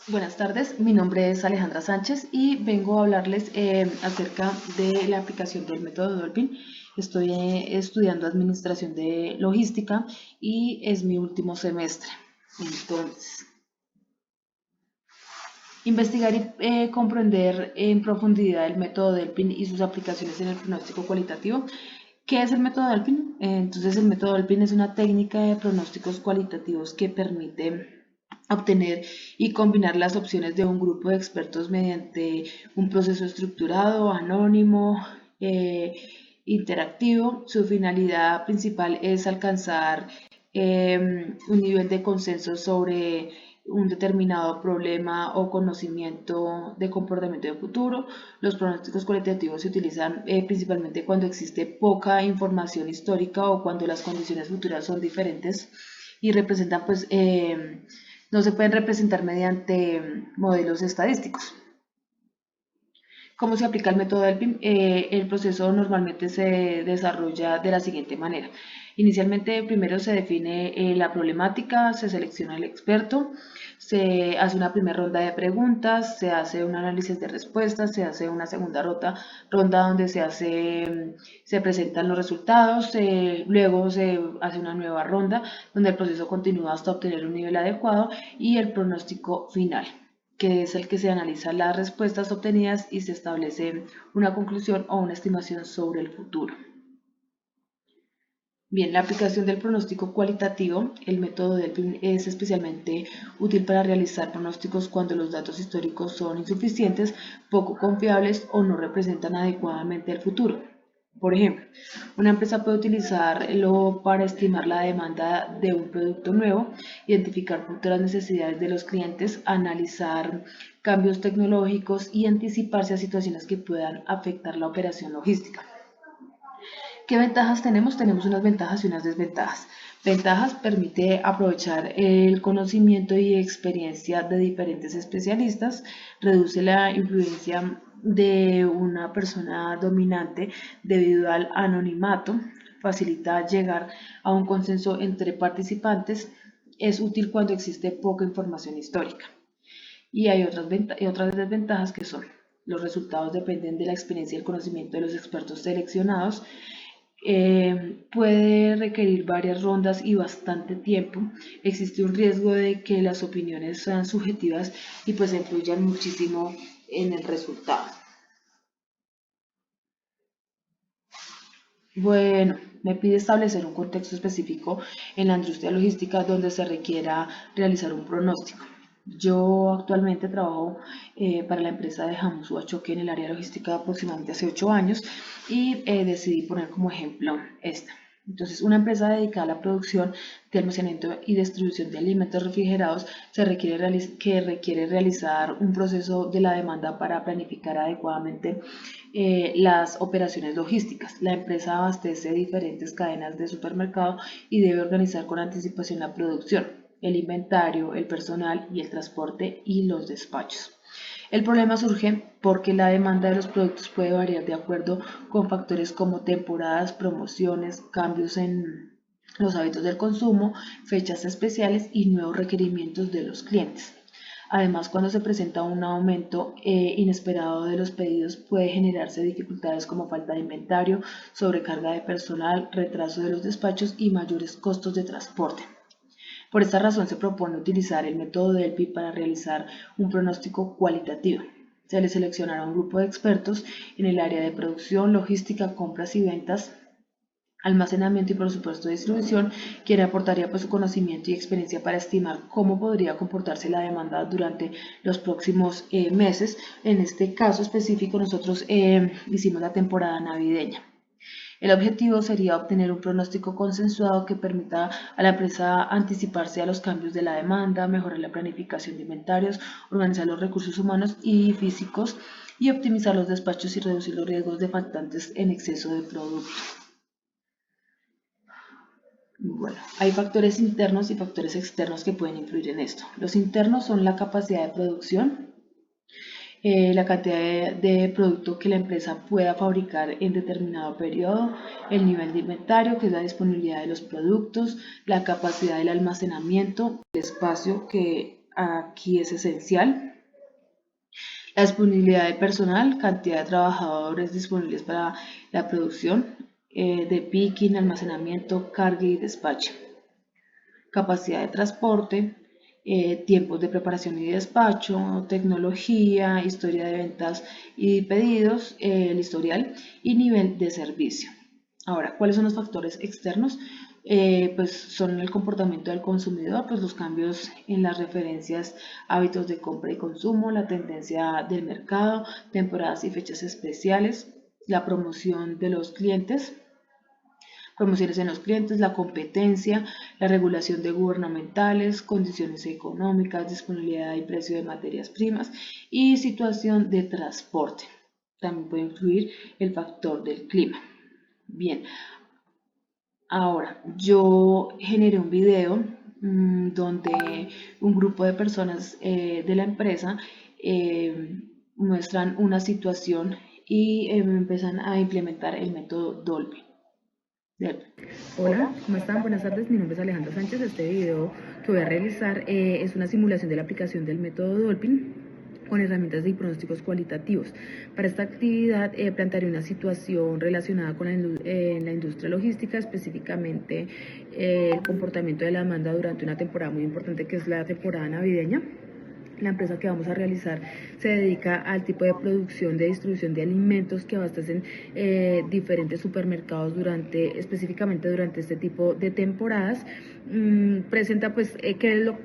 Buenas tardes, mi nombre es Alejandra Sánchez y vengo a hablarles acerca de la aplicación del método Dolphin. Estoy estudiando administración de logística y es mi último semestre. Entonces, investigar y comprender en profundidad el método Delphin y sus aplicaciones en el pronóstico cualitativo. ¿Qué es el método Delphin? Entonces, el método Delphin es una técnica de pronósticos cualitativos que permite obtener y combinar las opciones de un grupo de expertos mediante un proceso estructurado, anónimo, eh, interactivo. Su finalidad principal es alcanzar un nivel de consenso sobre un determinado problema o conocimiento de comportamiento de futuro. Los pronósticos cualitativos se utilizan principalmente cuando existe poca información histórica o cuando las condiciones futuras son diferentes y representan no se pueden representar mediante modelos estadísticos. ¿Cómo se aplica el método Delphi? El proceso normalmente se desarrolla de la siguiente manera. Inicialmente, primero se define la problemática, se selecciona el experto, se hace una primera ronda de preguntas, se hace un análisis de respuestas, se hace una segunda ronda donde se presentan los resultados, luego se hace una nueva ronda donde el proceso continúa hasta obtener un nivel adecuado y el pronóstico final, que es el que se analiza las respuestas obtenidas y se establece una conclusión o una estimación sobre el futuro. Bien, la aplicación del pronóstico cualitativo, el método Delphi es especialmente útil para realizar pronósticos cuando los datos históricos son insuficientes, poco confiables o no representan adecuadamente el futuro. Por ejemplo, una empresa puede utilizarlo para estimar la demanda de un producto nuevo, identificar futuras necesidades de los clientes, analizar cambios tecnológicos y anticiparse a situaciones que puedan afectar la operación logística. ¿Qué ventajas tenemos? Tenemos unas ventajas y unas desventajas. Ventajas: permite aprovechar el conocimiento y experiencia de diferentes especialistas, reduce la influencia de una persona dominante debido al anonimato, facilita llegar a un consenso entre participantes, es útil cuando existe poca información histórica. Y hay otras desventajas que son: los resultados dependen de la experiencia y el conocimiento de los expertos seleccionados, puede requerir varias rondas y bastante tiempo. Existe un riesgo de que las opiniones sean subjetivas y pues influyan muchísimo en el resultado. Bueno, me pide establecer un contexto específico en la industria logística donde se requiera realizar un pronóstico. Yo actualmente trabajo para la empresa de Jamus Huachoque en el área logística aproximadamente hace 8 años y decidí poner como ejemplo esta. Entonces, una empresa dedicada a la producción de almacenamiento y distribución de alimentos refrigerados que requiere realizar un proceso de la demanda para planificar adecuadamente las operaciones logísticas. La empresa abastece diferentes cadenas de supermercado y debe organizar con anticipación la producción, el inventario, el personal y el transporte y los despachos. El problema surge porque la demanda de los productos puede variar de acuerdo con factores como temporadas, promociones, cambios en los hábitos del consumo, fechas especiales y nuevos requerimientos de los clientes. Además, cuando se presenta un aumento inesperado de los pedidos, puede generarse dificultades como falta de inventario, sobrecarga de personal, retraso de los despachos y mayores costos de transporte. Por esta razón se propone utilizar el método Delphi para realizar un pronóstico cualitativo. Se le seleccionará un grupo de expertos en el área de producción, logística, compras y ventas, almacenamiento y por supuesto distribución, quien aportaría pues su conocimiento y experiencia para estimar cómo podría comportarse la demanda durante los próximos meses. En este caso específico nosotros hicimos la temporada navideña. El objetivo sería obtener un pronóstico consensuado que permita a la empresa anticiparse a los cambios de la demanda, mejorar la planificación de inventarios, organizar los recursos humanos y físicos y optimizar los despachos y reducir los riesgos de faltantes en exceso de producto. Bueno, hay factores internos y factores externos que pueden influir en esto. Los internos son la capacidad de producción, la cantidad de producto que la empresa pueda fabricar en determinado periodo, el nivel de inventario, que es la disponibilidad de los productos, la capacidad del almacenamiento, el espacio que aquí es esencial. La disponibilidad de personal, cantidad de trabajadores disponibles para la producción, de picking, almacenamiento, carga y despacho. Capacidad de transporte, tiempos de preparación y despacho, tecnología, historia de ventas y pedidos, el historial y nivel de servicio. Ahora, ¿cuáles son los factores externos? Pues son el comportamiento del consumidor, pues los cambios en las referencias, hábitos de compra y consumo, la tendencia del mercado, temporadas y fechas especiales, la promoción de los clientes, promociones en los clientes, la competencia, la regulación de gubernamentales, condiciones económicas, disponibilidad y precio de materias primas y situación de transporte. También puede influir el factor del clima. Bien, ahora yo generé un video donde un grupo de personas de la empresa muestran una situación y empiezan a implementar el método Dolby. Hola, ¿cómo están? Buenas tardes, mi nombre es Alejandra Sánchez. Este video que voy a realizar es una simulación de la aplicación del método Dolphin con herramientas de pronósticos cualitativos. Para esta actividad plantearé una situación relacionada con la industria logística, específicamente el comportamiento de la demanda durante una temporada muy importante que es la temporada navideña. La empresa que vamos a realizar se dedica al tipo de producción de distribución de alimentos que abastecen diferentes supermercados específicamente durante este tipo de temporadas. Presenta pues,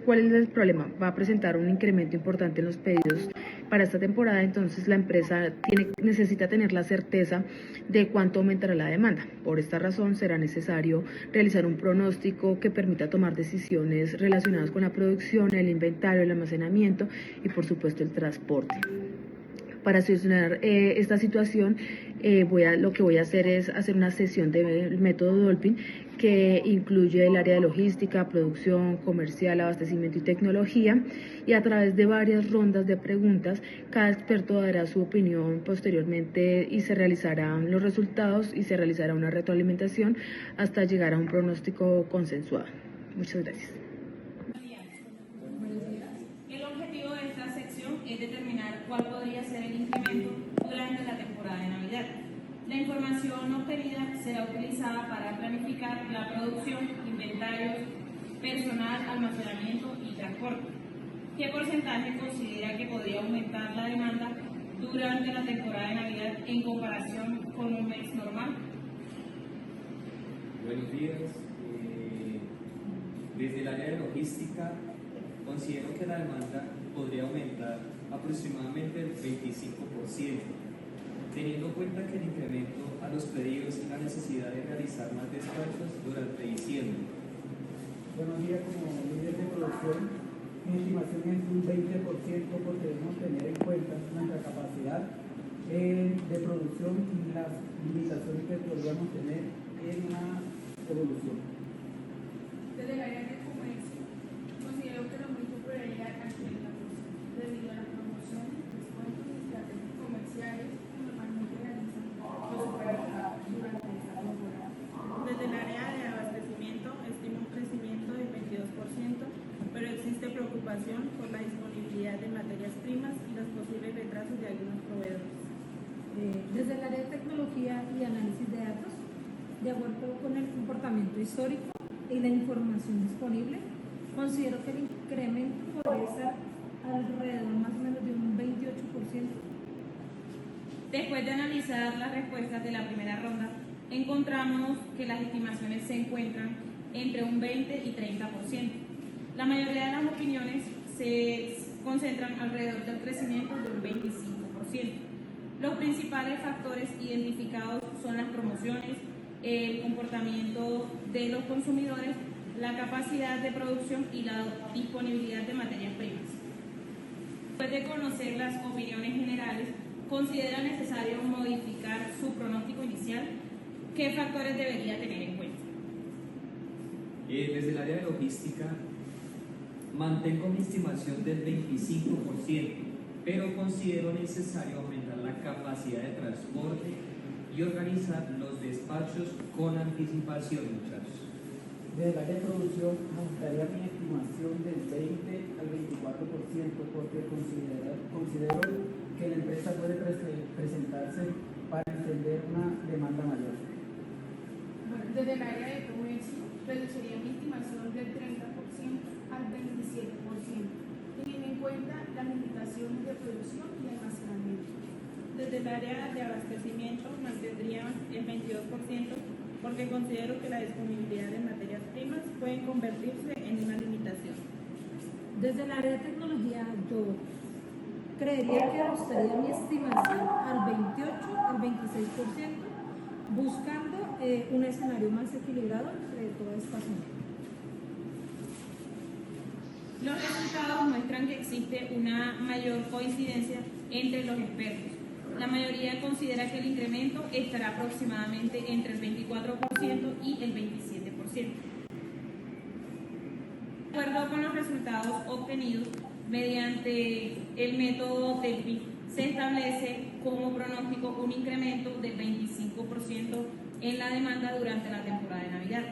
¿cuál es el problema? Va a presentar un incremento importante en los pedidos para esta temporada, entonces la empresa necesita tener la certeza de cuánto aumentará la demanda. Por esta razón será necesario realizar un pronóstico que permita tomar decisiones relacionadas con la producción, el inventario, el almacenamiento y por supuesto el transporte. Para solucionar esta situación, lo que voy a hacer es hacer una sesión del método Dolphin que incluye el área de logística, producción, comercial, abastecimiento y tecnología, y a través de varias rondas de preguntas, cada experto dará su opinión posteriormente y se realizarán los resultados y se realizará una retroalimentación hasta llegar a un pronóstico consensuado. Muchas gracias. El objetivo de esta sección es determinar cuál podría ser el incremento durante la temporada de Navidad. La información obtenida será utilizada para planificar la producción, inventarios, personal, almacenamiento y transporte. ¿Qué porcentaje considera que podría aumentar la demanda durante la temporada de Navidad en comparación con un mes normal? Buenos días. Desde el área de logística, considero que la demanda podría aumentar aproximadamente el 25%, teniendo en cuenta que el incremento a los pedidos y la necesidad de realizar más despachos durante diciembre. Buenos días, como líder de producción, mi estimación es un 20% porque debemos tener en cuenta nuestra capacidad de producción y las limitaciones que podríamos tener en la evolución. Desde el área de comercio, considero que el aumento podría adquirir la producción debido a la promoción, descuentos y estrategias comerciales que normalmente realizan los supermercados durante esta temporada. Desde el área de abastecimiento estimo un crecimiento del 22%, pero existe preocupación por la disponibilidad de materias primas y los posibles retrasos de algunos proveedores. Desde el área de tecnología y análisis de datos, de acuerdo con el comportamiento histórico y la información disponible, considero que el incremento podría estar alrededor más o menos de un 28%. Después de analizar las respuestas de la primera ronda, encontramos que las estimaciones se encuentran entre un 20 y 30%. La mayoría de las opiniones se concentran alrededor del crecimiento de un 25%. Los principales factores identificados son las promociones, el comportamiento de los consumidores, la capacidad de producción y la disponibilidad de materias primas. Después de conocer las opiniones generales, ¿considera necesario modificar su pronóstico inicial? ¿Qué factores debería tener en cuenta? Desde el área de logística, mantengo mi estimación del 25%, pero considero necesario aumentar la capacidad de transporte y organizar los despachos con anticipación, muchachos. Desde el área de producción, me gustaría mi estimación aproximación del 20 al 24% porque considero que la empresa puede presentarse para entender una demanda mayor. Bueno, desde el área de comercio reduciría mi estimación del 30% al 27%, teniendo en cuenta las limitaciones de producción y almacenamiento. Desde el área de abastecimiento mantendría el 22% porque considero que la disponibilidad de materias primas puede convertirse en una limitación. Desde el área de tecnología, yo creería que ajustaría mi estimación al 28, al 26%, buscando un escenario más equilibrado entre toda esta zona. Los resultados muestran que existe una mayor coincidencia entre los expertos. La mayoría considera que el incremento estará aproximadamente entre el 24% y el 27%. De acuerdo con los resultados obtenidos mediante el método TELPI, se establece como pronóstico un incremento del 25% en la demanda durante la temporada de Navidad.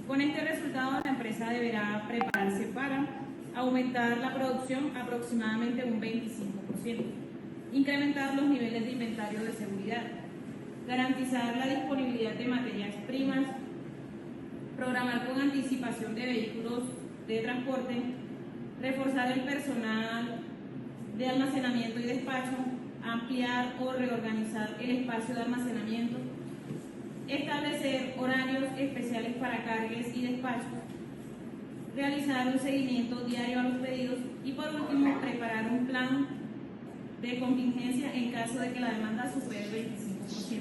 Con este resultado, la empresa deberá prepararse para aumentar la producción aproximadamente un 25%, incrementar los niveles de inventario de seguridad, garantizar la disponibilidad de materias primas, programar con anticipación de vehículos de transporte, reforzar el personal de almacenamiento y despacho, ampliar o reorganizar el espacio de almacenamiento, establecer horarios especiales para cargues y despachos, realizar un seguimiento diario a los pedidos y por último preparar un plan de contingencia en caso de que la demanda supere el 25%.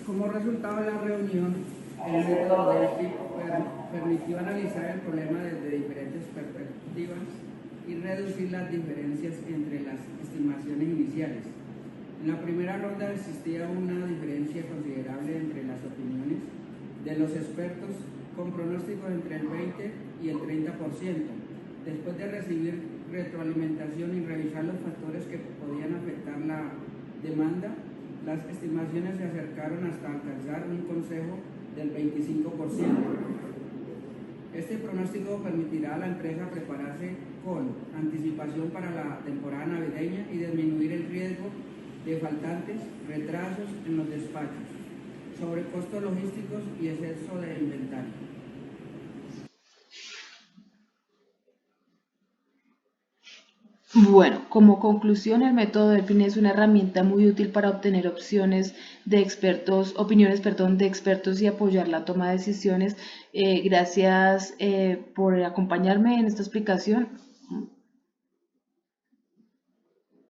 Como resultado de la reunión, el método DELPI permitió analizar el problema desde diferentes perspectivas y reducir las diferencias entre las estimaciones iniciales. En la primera ronda existía una diferencia considerable entre las opiniones de los expertos con pronósticos entre el 20 y el 30%. Después de recibir retroalimentación y revisar los factores que podían afectar la demanda, las estimaciones se acercaron hasta alcanzar un consejo del 25%. Este pronóstico permitirá a la empresa prepararse con anticipación para la temporada navideña y disminuir el riesgo de faltantes, retrasos en los despachos, sobrecostos logísticos y exceso de inventario. Bueno, como conclusión, el método DELPIN es una herramienta muy útil para obtener opiniones de expertos y apoyar la toma de decisiones. Gracias por acompañarme en esta explicación.